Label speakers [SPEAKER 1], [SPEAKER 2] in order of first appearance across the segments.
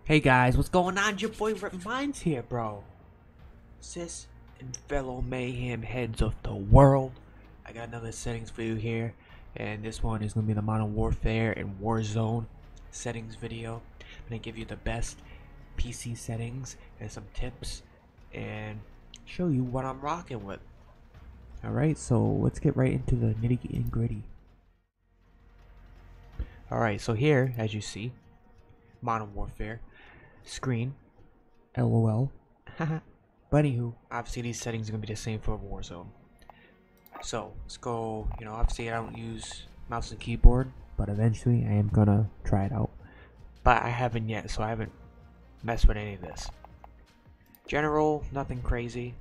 [SPEAKER 1] Hey guys, what's going on? Your boy RippedMinds here, bro. Sis and fellow mayhem heads of the world. I got another settings video here, and this one is gonna be the Modern Warfare and Warzone settings video. I'm gonna give you the best PC settings and some tips, and show you what I'm rocking with. Alright, so let's get right into the nitty and gritty. Alright, so here, as you see, Modern Warfare screen, LOL. But anywho, obviously these settings are gonna be the same for Warzone. So let's go. Obviously I don't use mouse and keyboard, but eventually I am gonna try it out. But I haven't yet, so I haven't messed with any of this. General, nothing crazy.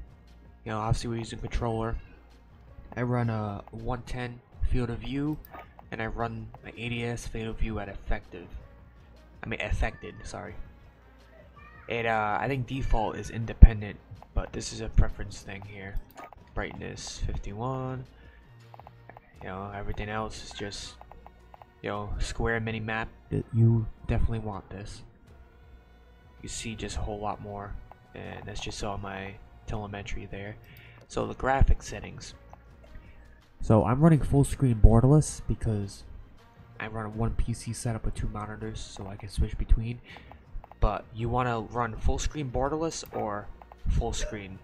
[SPEAKER 1] Obviously we're using controller. I run a 110 field of view, and I run an 80s field of view at affected. Sorry. It I think default is independent, but this is a preference thing here. Brightness 51. Everything else is just square mini map. You definitely want this. You see just a whole lot more, and that's just all my telemetry there. So the graphic settings. So I'm running full screen borderless because I run one PC setup with two monitors, so I can switch between. But you want to run full screen borderless or full screen.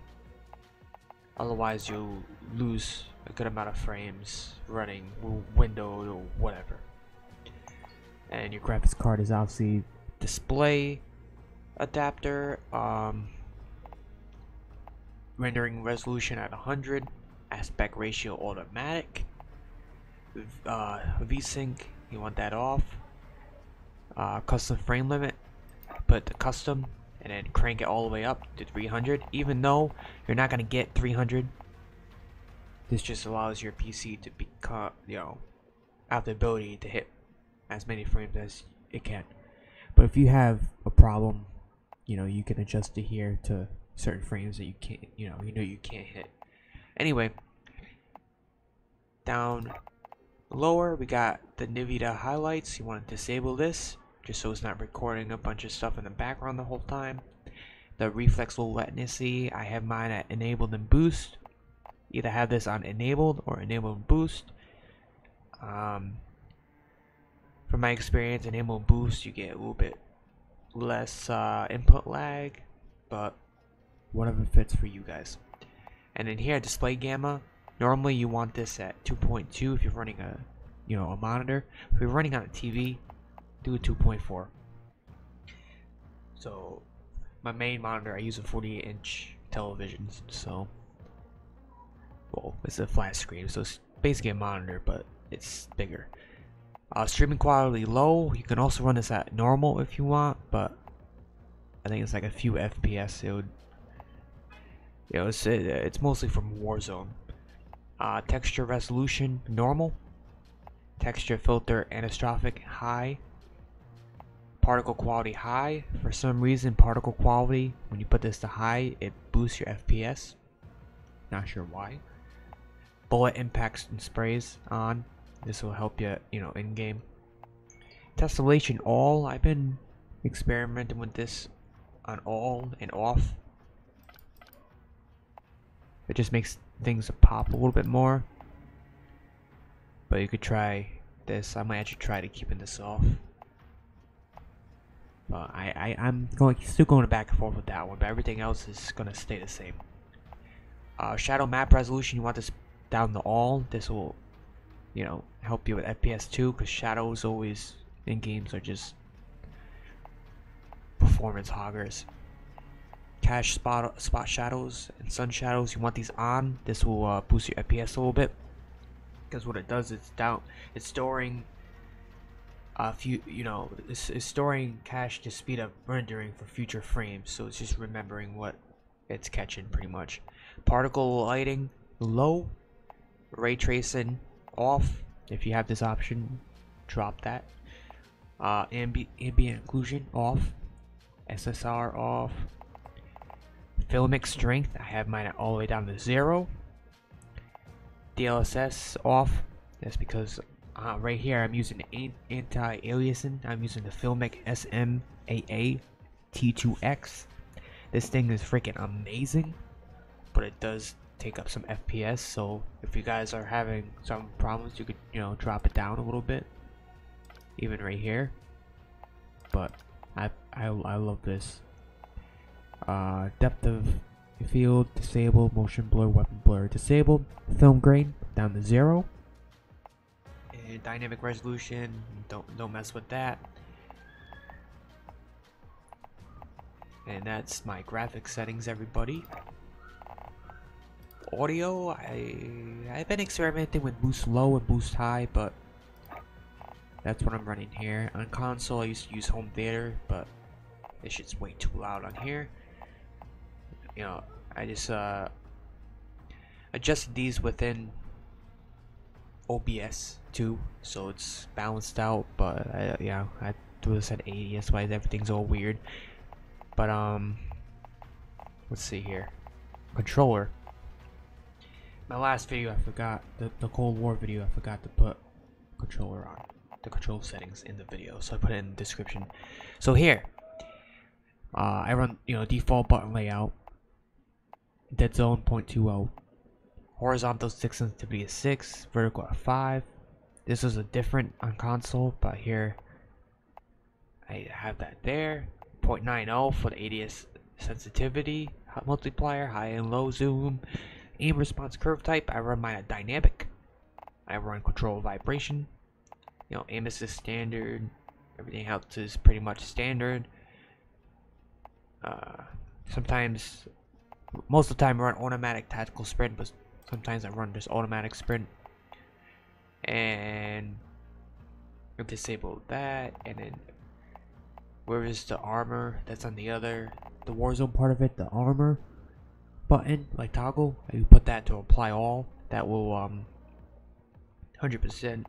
[SPEAKER 1] Otherwise you'll lose a good amount of frames running windowed or whatever. And your graphics card is obviously display adapter, rendering resolution at 100, aspect ratio automatic, VSync, you want that off, custom frame limit, put the custom, and then crank it all the way up to 300. Even though you're not gonna get 300, this just allows your PC to become, have the ability to hit as many frames as it can. But if you have a problem, you can adjust it here to certain frames that you can't, you can't hit. Anyway, down lower we got the NVIDIA highlights. You want to disable this just so it's not recording a bunch of stuff in the background the whole time. The reflex low latency, I have mine at enabled and boost. Either have this on enabled or enabled and boost. From my experience, enabled and boost, you get a little bit less input lag, but whatever fits for you guys. And then here, display gamma. Normally you want this at 2.2 if you're running a a monitor. If you're running on a TV, do a 2.4. So my main monitor, I use a 48-inch television, so it's a flat screen, so it's basically a monitor, but it's bigger. Streaming quality low. You can also run this at normal if you want, but I think it's like a few FPS. It would, it's mostly from Warzone. Texture resolution normal. Texture filter anastrophic high. Particle quality high. For some reason, particle quality, when you put this to high, it boosts your FPS. Not sure why. Bullet impacts and sprays on. This will help you, in game. Tessellation all. I've been experimenting with this on all and off. It just makes things pop a little bit more. But you could try this. I might actually try to keeping this off. I'm still going back and forth with that one, but everything else is gonna stay the same. Shadow map resolution, you want this down to all. This will, help you with FPS too, because shadows always in games are just performance hoggers. Cache spot shadows and sun shadows, you want these on. This will boost your FPS a little bit, because what it does is it's storing it's storing cache to speed up rendering for future frames, so it's just remembering what it's catching pretty much. Particle lighting low. Ray tracing off. If you have this option, drop that. Ambient occlusion off. SSR off. Filmic strength, I have mine all the way down to 0. DLSS off. That's because right here I'm using anti-aliasing. I'm using the Filmic SMAA T2X. This thing is freaking amazing, but it does take up some FPS, so if you guys are having some problems, you could, you know, drop it down a little bit, even right here. But I love this. Depth of field disabled, motion blur, weapon blur disabled, film grain down to 0, and dynamic resolution, don't mess with that. And that's my graphics settings, everybody. Audio, I've been experimenting with boost low and boost high, but that's what I'm running here. On console, I used to use home theater, but this shit's way too loud on here. You know, I just adjusted these within OBS too, so it's balanced out. But yeah, I do this at 80. That's why everything's all weird. But let's see here. Controller. My last video, I forgot the Cold War video. I forgot to put controller on the control settings in the video, so I put it in the description. So here, I run, you know, default button layout. Dead zone 0.20. Horizontal stick sensitivity is 6. Vertical at 5. This is a different on console, but here I have that there. 0.90 for the ADS sensitivity multiplier, high and low zoom, aim response curve type. I run mine at dynamic. I run control vibration. You know, aim assist standard. Everything else is pretty much standard. Sometimes, most of the time I run automatic tactical sprint, but sometimes I run just automatic sprint. And I've disabled that, and then where is the armor? That's on the Warzone part of it, the armor button, like toggle. You put that to apply all. That will 100%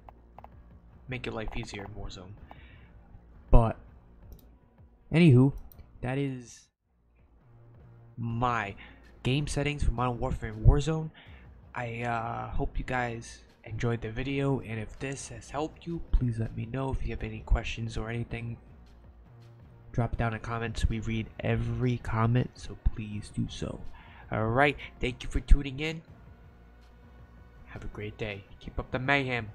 [SPEAKER 1] make your life easier in Warzone. But anywho, that is my game settings for Modern Warfare and Warzone. I hope you guys enjoyed the video, and if this has helped you, please let me know. If you have any questions or anything, drop it down in comments. We read every comment, so please do so. Alright, thank you for tuning in. Have a great day. Keep up the mayhem.